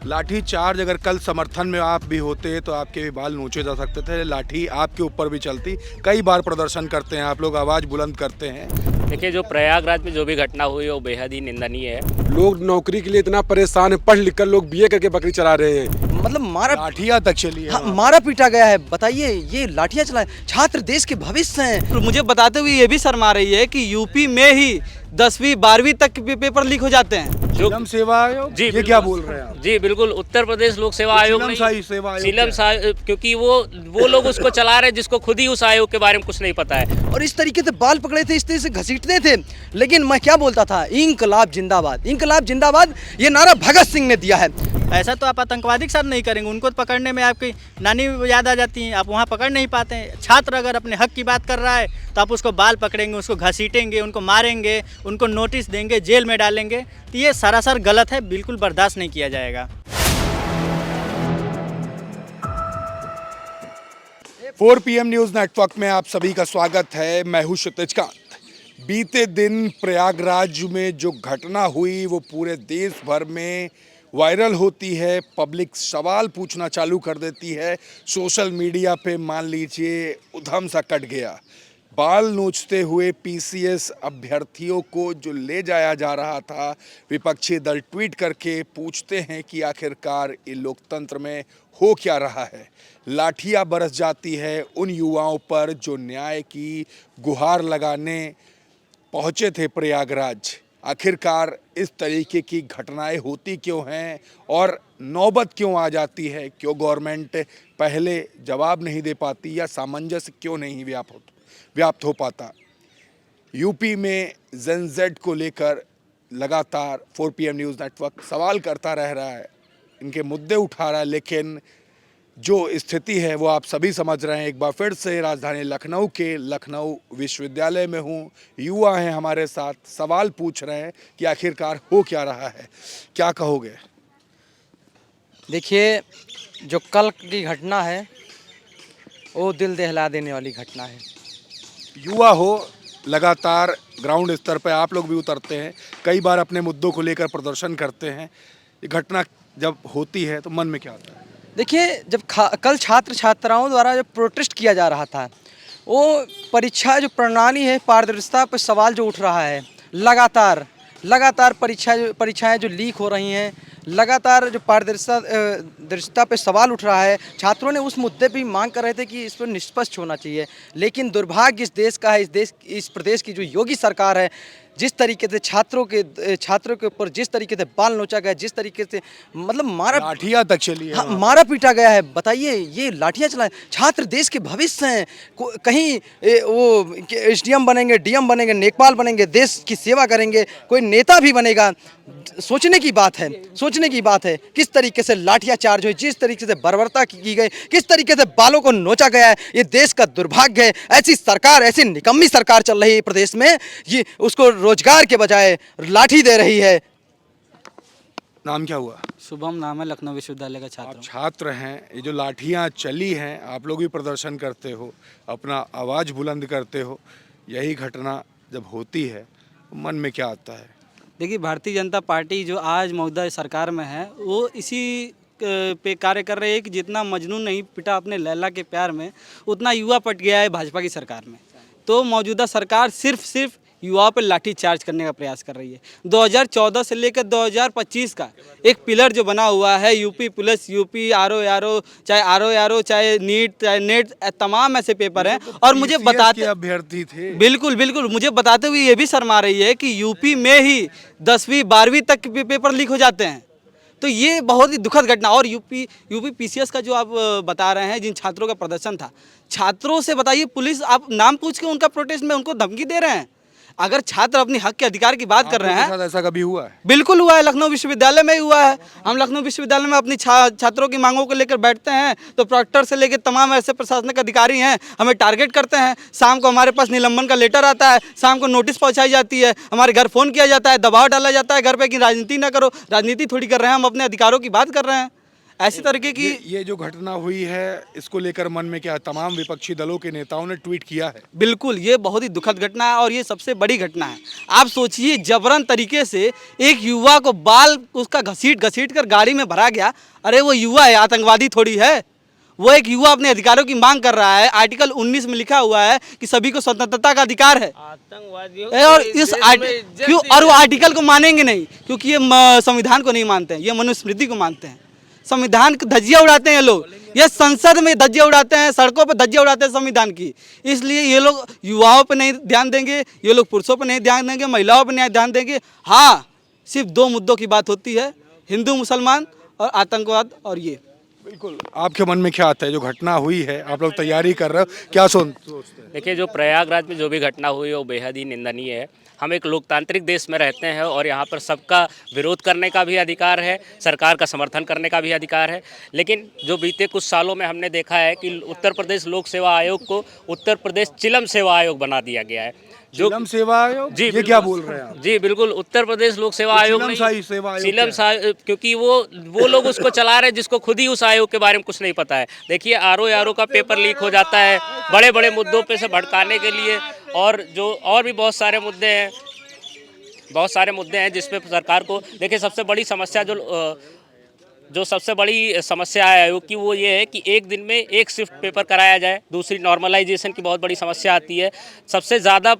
लाठी चार्ज अगर कल समर्थन में आप भी होते तो आपके भी बाल नोचे जा सकते थे। लाठी आपके ऊपर भी चलती। कई बार प्रदर्शन करते हैं आप लोग, आवाज़ बुलंद करते हैं। देखिए, जो प्रयागराज में जो भी घटना हुई वो बेहद ही निंदनीय है। लोग नौकरी के लिए इतना परेशान है, पढ़ लिख कर लोग बीए करके बकरी चला रहे हैं। मतलब मारा लाठियाँ तक चली है। हाँ, मारा पीटा गया है। बताइए, ये लाठियां चलाए, छात्र देश के भविष्य हैं। तो मुझे बताते हुए ये भी शर्मा रही है कि यूपी में ही 10वीं 12वीं तक के पेपर लीक हो जाते हैं। सीलम सेवा आयोग, जी, ये बिल्कुल। क्या बोल रहे हैं आप? जी बिल्कुल, उत्तर प्रदेश लोक सेवा आयोग सीलम नहीं, साई सेवा आयोग सीलम क्या है? क्योंकि वो लोग उसको चला रहे हैं जिसको खुद ही उस आयोग के बारे में कुछ नहीं पता है। और इस तरीके से बाल पकड़े थे, इस तरीके से घसीटते थे। लेकिन मैं क्या बोलता था, इंकलाब जिंदाबाद, इंकलाब जिंदाबाद, ये नारा भगत सिंह ने दिया है। ऐसा तो आप आतंकवादी के साथ नहीं करेंगे, उनको तो पकड़ने में आपकी नानी याद आ जाती हैं, आप वहाँ पकड़ नहीं पाते हैं। छात्र अगर अपने हक की बात कर रहा है तो आप उसको बाल पकड़ेंगे, उसको घसीटेंगे, उनको मारेंगे, उनको नोटिस देंगे, जेल में डालेंगे। तो ये सरासर गलत है, बिल्कुल बर्दाश्त नहीं किया जाएगा। 4 PM न्यूज़ नेटवर्क में आप सभी का स्वागत है। मैं हूं क्षितिज कांत। बीते दिन प्रयागराज में जो घटना हुई वो पूरे देश भर में वायरल होती है। पब्लिक सवाल पूछना चालू कर देती है। सोशल मीडिया पे मान लीजिए उधम सा कट गया। बाल नोचते हुए पीसीएस अभ्यर्थियों को जो ले जाया जा रहा था, विपक्षी दल ट्वीट करके पूछते हैं कि आखिरकार ये लोकतंत्र में हो क्या रहा है। लाठियां बरस जाती है उन युवाओं पर जो न्याय की गुहार लगाने पहुंचे थे प्रयागराज। आखिरकार इस तरीके की घटनाएं होती क्यों हैं और नौबत क्यों आ जाती है? क्यों गवर्नमेंट पहले जवाब नहीं दे पाती या सामंजस्य क्यों नहीं व्याप्त हो पाता? यूपी में जेड को लेकर लगातार 4 PM न्यूज़ नेटवर्क सवाल करता रह रहा है, इनके मुद्दे उठा रहा है, लेकिन जो स्थिति है वो आप सभी समझ रहे हैं। एक बार फिर से राजधानी लखनऊ के लखनऊ विश्वविद्यालय में हूँ। युवा हैं हमारे साथ, सवाल पूछ रहे हैं कि आखिरकार हो क्या रहा है। क्या कहोगे? देखिए, जो कल की घटना है वो दिल दहला देने वाली घटना है। युवा हो, लगातार ग्राउंड स्तर पर आप लोग भी उतरते हैं, कई बार अपने मुद्दों को लेकर प्रदर्शन करते हैं। ये घटना जब होती है तो मन में क्या आता है? देखिए, जब कल छात्र छात्राओं द्वारा जब प्रोटेस्ट किया जा रहा था, वो परीक्षा जो प्रणाली है, पारदर्शिता पर सवाल जो उठ रहा है, लगातार परीक्षाएं जो लीक हो रही हैं, लगातार जो पारदर्शिता पे सवाल उठ रहा है, छात्रों ने उस मुद्दे पे मांग कर रहे थे कि इस पर निष्पक्ष होना चाहिए। लेकिन दुर्भाग्य इस देश का है, इस प्रदेश की जो योगी सरकार है, जिस तरीके से छात्रों के ऊपर जिस तरीके से बाल नोचा गया, जिस तरीके से मतलब लाठियां तक चली है। हाँ, मारा पीटा गया है। बताइए, ये लाठियां चलाए, छात्र देश के भविष्य हैं। कहीं वो एसडीएम बनेंगे, डीएम बनेंगे, लेखपाल बनेंगे, देश की सेवा करेंगे, कोई नेता भी बनेगा। सोचने की बात है किस तरीके से लाठियां चार्ज हुई, जिस तरीके से बर्बरता की गई, किस तरीके से बालों को नोचा गया है। ये देश का दुर्भाग्य है। ऐसी सरकार, ऐसी निकम्मी सरकार चल रही है प्रदेश में, ये उसको रोजगार के बजाय लाठी दे रही है। नाम क्या हुआ? शुभम नाम है, लखनऊ विश्वविद्यालय का आप छात्र हूँ। छात्र हैं। ये जो लाठियां चली हैं, आप लोग भी प्रदर्शन करते हो, अपना आवाज़ बुलंद करते हो। यही घटना जब होती है मन में क्या आता है? देखिए, भारतीय जनता पार्टी जो आज मौजूदा सरकार में है वो इसी पे कार्य कर रही है कि जितना मजनू नहीं पिटा अपने लैला के प्यार में, उतना युवा पट गया है भाजपा की सरकार में। तो मौजूदा सरकार सिर्फ युवाओं पर लाठी चार्ज करने का प्रयास कर रही है। 2014 से लेकर 2025 का एक पिलर जो बना हुआ है, यूपी पुलिस, यूपी आरओ, चाहे नीट, चाहे नेट, तमाम ऐसे पेपर हैं। और मुझे बताते अभ्यर्थी थे। बिल्कुल मुझे बताते हुए ये भी शर्मा रही है कि यूपी में ही 10वीं 12वीं तक के पेपर लीक हो जाते हैं। तो ये बहुत ही दुखद घटना। और यूपी पीसीएस का जो आप बता रहे हैं, जिन छात्रों का प्रदर्शन था, छात्रों से बताइए, पुलिस आप नाम पूछ के उनका प्रोटेस्ट में उनको धमकी दे रहे हैं। अगर छात्र अपनी हक के अधिकार की बात कर रहे हैं, ऐसा कभी हुआ है? बिल्कुल हुआ है, लखनऊ विश्वविद्यालय में ही हुआ है। हम लखनऊ विश्वविद्यालय में अपनी छात्रों की मांगों को लेकर बैठते हैं तो प्रोक्टर से लेकर तमाम ऐसे प्रशासनिक अधिकारी हैं, हमें टारगेट करते हैं। शाम को हमारे पास निलंबन का लेटर आता है, शाम को नोटिस पहुंचाई जाती है, हमारे घर फ़ोन किया जाता है, दबाव डाला जाता है घर पर कि राजनीति ना करो। राजनीति थोड़ी कर रहे हैं, हम अपने अधिकारों की बात कर रहे हैं। ऐसी तरीके की ये जो घटना हुई है इसको लेकर मन में क्या, तमाम विपक्षी दलों के नेताओं ने ट्वीट किया है। बिल्कुल, ये बहुत ही दुखद घटना है और ये सबसे बड़ी घटना है। आप सोचिए, जबरन तरीके से एक युवा को बाल उसका घसीट कर गाड़ी में भरा गया। अरे वो युवा है, आतंकवादी थोड़ी है। वो एक युवा अपने अधिकारों की मांग कर रहा है। आर्टिकल 19 में लिखा हुआ है कि सभी को स्वतंत्रता का अधिकार है। और वो आर्टिकल को मानेंगे नहीं, क्योंकि ये संविधान को नहीं मानते हैं, ये मनुस्मृति को मानते हैं। संविधान की धज्जियां उड़ाते हैं लोग, ये संसद में धज्जियां उड़ाते हैं, सड़कों पर धज्जियां उड़ाते हैं संविधान की। इसलिए ये लोग युवाओं पर नहीं ध्यान देंगे, ये लोग पुरुषों पर नहीं ध्यान देंगे, महिलाओं पर नहीं ध्यान देंगे। हाँ, सिर्फ दो मुद्दों की बात होती है, हिंदू मुसलमान और आतंकवाद। और ये बिल्कुल, आपके मन में क्या आता है जो घटना हुई है, आप लोग तैयारी कर रहे हो, क्या सोचते हैं? देखिए, जो प्रयागराज में जो भी घटना हुई है वो बेहद ही निंदनीय है। हम एक लोकतांत्रिक देश में रहते हैं और यहाँ पर सबका विरोध करने का भी अधिकार है, सरकार का समर्थन करने का भी अधिकार है। लेकिन जो बीते कुछ सालों में हमने देखा है कि उत्तर प्रदेश लोक सेवा आयोग को उत्तर प्रदेश चिलम सेवा आयोग बना दिया गया है। जो चिलम सेवा आयोग, जी, ये क्या बोल रहे हैं आप? जी बिल्कुल, उत्तर प्रदेश लोक सेवा आयोग चिलम नहीं, सेवा आयोग चिलम क्योंकि वो लोग उसको चला रहे हैं जिसको खुद ही उस आयोग के बारे में कुछ नहीं पता है। देखिए, आरओ का पेपर लीक हो जाता है बड़े बड़े मुद्दों पे से भड़काने के लिए, और भी बहुत सारे मुद्दे हैं जिसपे सरकार को, देखिए सबसे बड़ी समस्या जो सबसे बड़ी समस्या है आयोग की वो ये है कि एक दिन में एक शिफ्ट पेपर कराया जाए। दूसरी, नॉर्मलाइजेशन की बहुत बड़ी समस्या आती है। सबसे ज़्यादा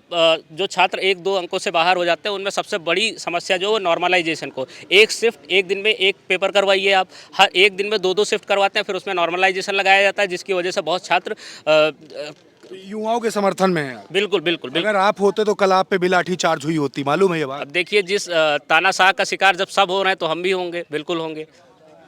जो छात्र 1-2 अंकों से बाहर हो जाते हैं उनमें सबसे बड़ी समस्या जो नॉर्मलाइजेशन को, एक शिफ्ट एक दिन में एक पेपर करवाइए आप, हर एक दिन में 2-2 शिफ्ट करवाते हैं, फिर उसमें नॉर्मलाइजेशन लगाया जाता है, जिसकी वजह से बहुत छात्र युवाओं के समर्थन में है। बिल्कुल बिल्कुल बिल्कुल। अगर आप होते तो कल आप पे भी लाठी चार्ज हुई होती, मालूम है ये बात? अब देखिए, जिस तानाशाह का शिकार जब सब हो रहे हैं तो हम भी होंगे, बिल्कुल होंगे।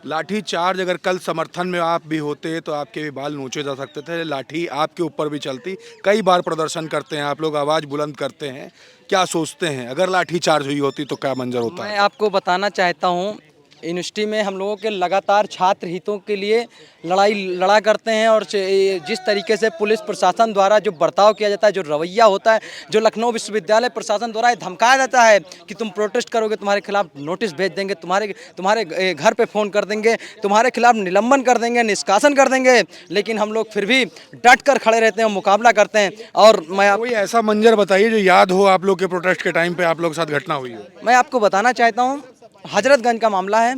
लाठी चार्ज अगर कल समर्थन में आप भी होते तो आपके भी बाल नोचे जा सकते थे, लाठी आपके ऊपर भी चलती। कई बार प्रदर्शन करते हैं आप लोग, आवाज़ बुलंद करते हैं, क्या सोचते हैं अगर लाठी चार्ज हुई होती तो क्या मंजर होता है? मैं आपको बताना चाहता हूँ, यूनिवर्सिटी में हम लोगों के लगातार छात्र हितों के लिए लड़ा करते हैं। और जिस तरीके से पुलिस प्रशासन द्वारा जो बर्ताव किया जाता है, जो रवैया होता है, जो लखनऊ विश्वविद्यालय प्रशासन द्वारा धमकाया जाता है कि तुम प्रोटेस्ट करोगे, तुम्हारे खिलाफ नोटिस भेज देंगे, तुम्हारे घर पे फ़ोन कर देंगे, तुम्हारे खिलाफ निलंबन कर देंगे, निष्कासन कर देंगे, लेकिन हम लोग फिर भी डट कर खड़े रहते हैं, मुकाबला करते हैं। और कोई ऐसा मंजर बताइए जो याद हो आप लोग के प्रोटेस्ट के टाइम पे आप लोग के साथ घटना हुई हो। मैं आपको बताना चाहता हूँ, हजरतगंज का मामला है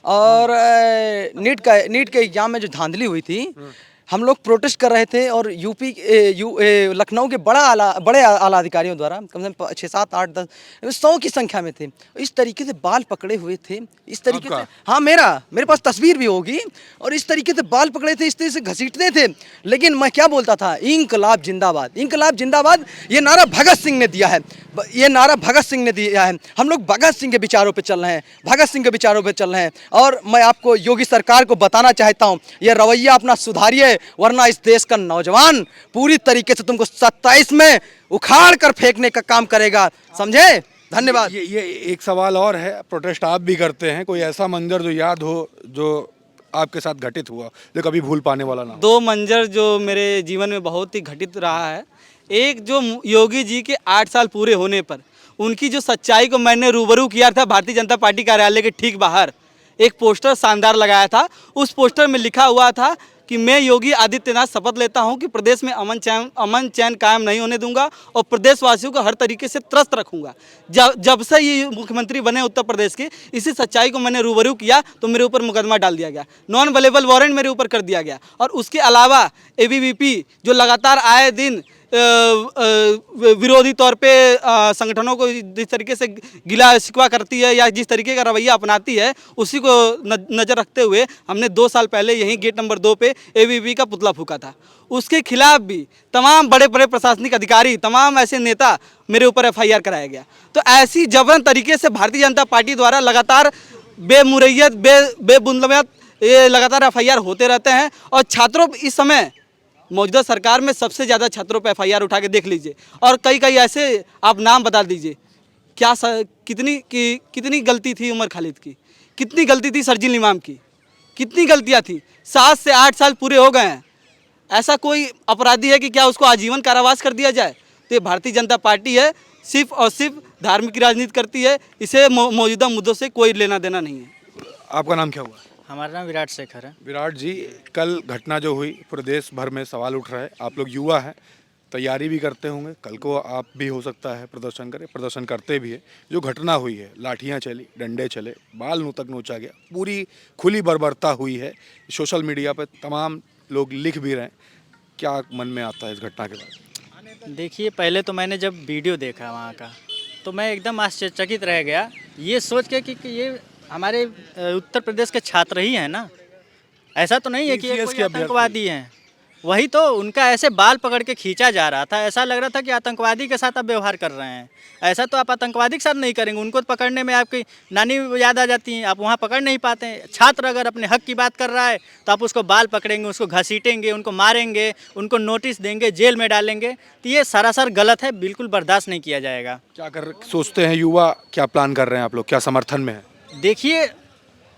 और नीट के एग्जाम में जो धांधली हुई थी, हम लोग प्रोटेस्ट कर रहे थे और लखनऊ के बड़े आला अधिकारियों द्वारा कम से कम 6, 7, 8, 10, 100 की संख्या में थे, इस तरीके से बाल पकड़े हुए थे, इस तरीके से। हाँ, मेरे पास तस्वीर भी होगी। और इस तरीके से बाल पकड़े थे, इस तरीके से घसीटते थे। लेकिन मैं क्या बोलता था, इंकलाब जिंदाबाद, इंकलाब जिंदाबाद। ये नारा भगत सिंह ने दिया है, ये नारा भगत सिंह ने दिया है। हम लोग भगत सिंह के विचारों पे चल रहे हैं, भगत सिंह के विचारों पे चल रहे हैं। और मैं आपको योगी सरकार को बताना चाहता हूँ, ये रवैया अपना सुधारिए, वरना इस देश का नौजवान पूरी तरीके से तुमको 27 में उखाड़ कर फेंकने का काम करेगा, समझे? धन्यवाद। ये एक सवाल और है, प्रोटेस्ट आप भी करते हैं, कोई ऐसा मंजर जो याद हो जो आपके साथ घटित हुआ जो कभी भूल पाने वाला ना हो? 2 मंजर जो मेरे जीवन में बहुत ही घटित रहा है। एक, जो योगी जी के 8 साल पूरे होने पर उनकी जो सच्चाई को मैंने रूबरू किया था, भारतीय जनता पार्टी कार्यालय के ठीक बाहर एक पोस्टर शानदार लगाया था। उस पोस्टर में लिखा हुआ था कि मैं योगी आदित्यनाथ शपथ लेता हूं कि प्रदेश में अमन चैन कायम नहीं होने दूंगा और प्रदेशवासियों को हर तरीके से त्रस्त रखूंगा। जब से ये मुख्यमंत्री बने उत्तर प्रदेश के, इसी सच्चाई को मैंने रूबरू किया तो मेरे ऊपर मुकदमा डाल दिया गया, नॉन अवेलेबल वारंट मेरे ऊपर कर दिया गया। और उसके अलावा ABVP जो लगातार आए दिन विरोधी तौर पे संगठनों को जिस तरीके से गिला शिकवा करती है या जिस तरीके का रवैया अपनाती है, उसी को नज़र रखते हुए हमने 2 साल पहले यहीं गेट नंबर 2 पे ABVP का पुतला फूका था। उसके खिलाफ भी तमाम बड़े बड़े प्रशासनिक अधिकारी, तमाम ऐसे नेता, मेरे ऊपर FIR कराया गया। तो ऐसी जबरन तरीके से भारतीय जनता पार्टी द्वारा लगातार बेमुरैयत, बेबुनियाद ये लगातार FIR होते रहते हैं। और छात्रों इस समय मौजूदा सरकार में सबसे ज़्यादा छात्रों पर FIR उठा के देख लीजिए, और कई ऐसे आप नाम बता दीजिए, क्या कितनी गलती थी उमर खालिद की, कितनी गलती थी सरजिल इमाम की, कितनी गलतियां थी। 7 से 8 साल पूरे हो गए हैं, ऐसा कोई अपराधी है कि क्या उसको आजीवन कारावास कर दिया जाए? तो ये भारतीय जनता पार्टी है, सिर्फ और सिर्फ धार्मिक राजनीति करती है, इसे मौजूदा मुद्दों से कोई लेना देना नहीं है। आपका नाम क्या हुआ? हमारा नाम विराट शेखर है। विराट जी, कल घटना जो हुई पूरे देश भर में सवाल उठ रहा है। आप लोग युवा हैं, तैयारी भी करते होंगे, कल को आप भी हो सकता है प्रदर्शन करें, प्रदर्शन करते भी है। जो घटना हुई है, लाठियां चली, डंडे चले, बाल तक नोचा गया, पूरी खुली बर्बरता हुई है। सोशल मीडिया पर तमाम लोग लिख भी रहे हैं। क्या मन में आता है इस घटना के बाद? देखिए, पहले तो मैंने जब वीडियो देखा वहाँ का तो मैं एकदम आश्चर्यचकित रह गया, ये सोच के कि ये हमारे उत्तर प्रदेश के छात्र ही हैं ना। ऐसा तो नहीं है कि ये TCS कोई के अभ्यर्थी। आतंकवादी हैं। वही तो उनका ऐसे बाल पकड़ के खींचा जा रहा था, ऐसा लग रहा था कि आतंकवादी के साथ आप व्यवहार कर रहे हैं। ऐसा तो आप आतंकवादी के साथ नहीं करेंगे। उनको तो पकड़ने में आपकी नानी याद आ जाती हैं, आप वहाँ पकड़ नहीं पाते हैं। छात्र अगर अपने हक की बात कर रहा है तो आप उसको बाल पकड़ेंगे, उसको घसीटेंगे, उनको मारेंगे, उनको नोटिस देंगे, जेल में डालेंगे। तो ये सरासर गलत है, बिल्कुल बर्दाश्त नहीं किया जाएगा। क्या कर सोचते हैं युवा, क्या प्लान कर रहे हैं आप लोग, क्या समर्थन में है? देखिए,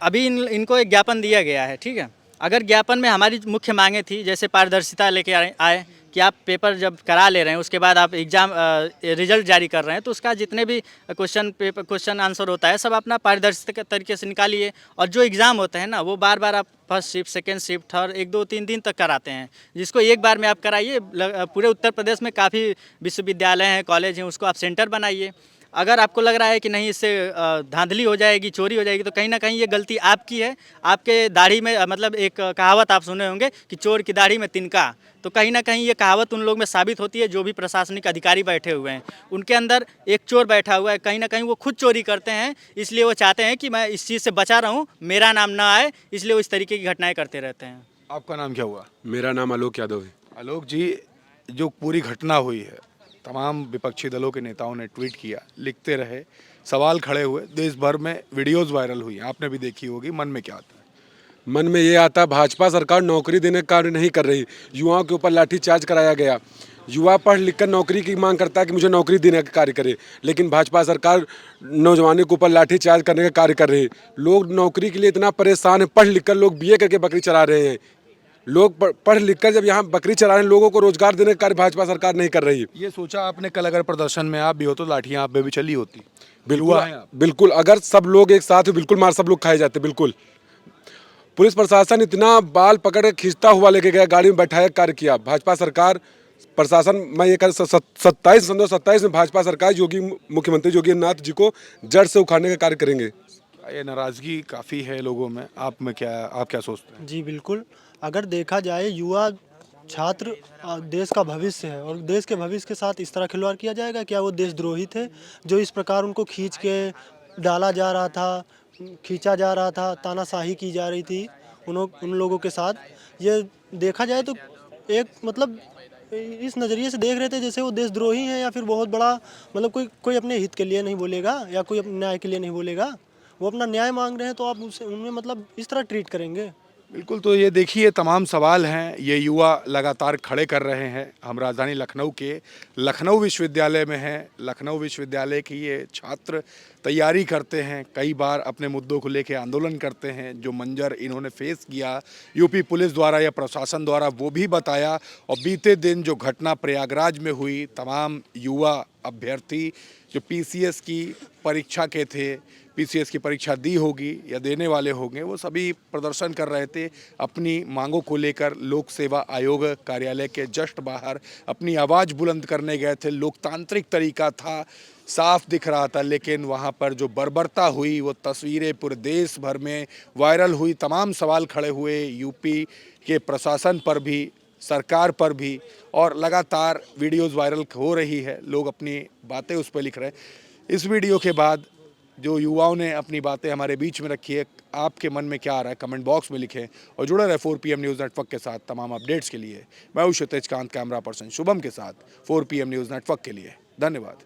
अभी इनको एक ज्ञापन दिया गया है, ठीक है। अगर ज्ञापन में हमारी मुख्य मांगें थी, जैसे पारदर्शिता लेके आए कि आप पेपर जब करा ले रहे हैं उसके बाद आप एग्ज़ाम रिजल्ट जारी कर रहे हैं तो उसका जितने भी क्वेश्चन आंसर होता है सब अपना पारदर्शी तरीके से निकालिए। और जो एग्ज़ाम होते हैं ना वो बार बार आप first shift, second shift, third 1, 2, 3 दिन तक कराते हैं, जिसको एक बार में आप कराइए। पूरे उत्तर प्रदेश में काफ़ी विश्वविद्यालय हैं, कॉलेज हैं, उसको आप सेंटर बनाइए। अगर आपको लग रहा है कि नहीं इससे धांधली हो जाएगी, चोरी हो जाएगी, तो कहीं ना कहीं ये गलती आपकी है। आपके दाढ़ी में मतलब एक कहावत आप सुने होंगे कि चोर की दाढ़ी में तिनका, तो कहीं ना कहीं ये कहावत उन लोग में साबित होती है। जो भी प्रशासनिक अधिकारी बैठे हुए हैं उनके अंदर एक चोर बैठा हुआ है, कहीं ना कहीं वो खुद चोरी करते हैं, इसलिए वो चाहते हैं कि मैं इस चीज़ से बचा रहूँ, मेरा नाम ना आए, इसलिए वो इस तरीके की घटनाएँ करते रहते हैं। आपका नाम क्या हुआ? मेरा नाम आलोक यादव है। आलोक जी, जो पूरी घटना हुई है, तमाम विपक्षी दलों के नेताओं ने ट्वीट किया, लिखते रहे, सवाल खड़े हुए, देश भर में वीडियोस वायरल हुई, आपने भी देखी होगी। मन में क्या आता है? मन में ये आता है, भाजपा सरकार नौकरी देने का कार्य नहीं कर रही। युवाओं के ऊपर लाठीचार्ज कराया गया। युवा पढ़ लिख कर नौकरी की मांग करता है कि मुझे नौकरी देने का कार्य करे, लेकिन भाजपा सरकार नौजवानों के ऊपर लाठीचार्ज करने का कार्य कर रही है। लोग नौकरी के लिए इतना परेशान है, पढ़ लिख कर लोग BA करके बकरी चरा रहे हैं। लोग पढ़ लिख कर जब यहाँ बकरी चरा रहे हैं, लोगों को रोजगार देने का कार्य भाजपा सरकार नहीं कर रही है। ये सोचा आपने कल अगर प्रदर्शन में आप भी हो तो लाठियां आप पे भी चली होती? बिल्कुल, युवा हैं आप। बिल्कुल, अगर सब लोग एक साथ हो, बिल्कुल मार सब लोग खाए जाते। बिल्कुल, पुलिस प्रशासन इतना बाल पकड़ के खींचता हुआ लेके गया, गाड़ी में बैठाया, कार्य किया। भाजपा सरकार प्रशासन, मैं ये कह 27 में भाजपा सरकार मुख्यमंत्री योगी आदित्यनाथ जी को जड़ से उखाड़ने का कार्य करेंगे। ये नाराजगी काफ़ी है लोगों में, आप क्या सोचते हैं? जी बिल्कुल, अगर देखा जाए युवा छात्र देश का भविष्य है और देश के भविष्य के साथ इस तरह खिलवाड़ किया जाएगा। क्या वो देशद्रोही थे जो इस प्रकार उनको खींच के डाला जा रहा था, खींचा जा रहा था, तानाशाही की जा रही थी उन लोगों के साथ? ये देखा जाए तो एक मतलब इस नज़रिए से देख रहे थे जैसे वो देशद्रोही हैं या फिर बहुत बड़ा मतलब कोई अपने हित के लिए नहीं बोलेगा या कोई अपने न्याय के लिए नहीं बोलेगा। वो अपना न्याय मांग रहे हैं तो आप उनमें मतलब इस तरह ट्रीट करेंगे? बिल्कुल, तो ये देखिए तमाम सवाल हैं, ये युवा लगातार खड़े कर रहे हैं। हम राजधानी लखनऊ के लखनऊ विश्वविद्यालय में हैं। लखनऊ विश्वविद्यालय की ये छात्र तैयारी करते हैं, कई बार अपने मुद्दों को लेकर आंदोलन करते हैं। जो मंजर इन्होंने फेस किया यूपी पुलिस द्वारा या प्रशासन द्वारा, वो भी बताया। और बीते दिन जो घटना प्रयागराज में हुई, तमाम युवा अभ्यर्थी जो PCS की परीक्षा के थे, PCS की परीक्षा दी होगी या देने वाले होंगे, वो सभी प्रदर्शन कर रहे थे अपनी मांगों को लेकर। लोक सेवा आयोग कार्यालय के जस्ट बाहर अपनी आवाज़ बुलंद करने गए थे। लोकतांत्रिक तरीका था, साफ दिख रहा था, लेकिन वहाँ पर जो बर्बरता हुई वो तस्वीरें पूरे देश भर में वायरल हुई। तमाम सवाल खड़े हुए यूपी के प्रशासन पर भी, सरकार पर भी, और लगातार वीडियोज़ वायरल हो रही है, लोग अपनी बातें उस पर लिख रहे हैं। इस वीडियो के बाद जो युवाओं ने अपनी बातें हमारे बीच में रखी है, आपके मन में क्या आ रहा है कमेंट बॉक्स में लिखें और जुड़े रहे 4PM न्यूज़ नेटवर्क के साथ तमाम अपडेट्स के लिए। मैं हूं क्षितिज कांत, कैमरा पर्सन शुभम के साथ 4PM न्यूज़ नेटवर्क के लिए। धन्यवाद।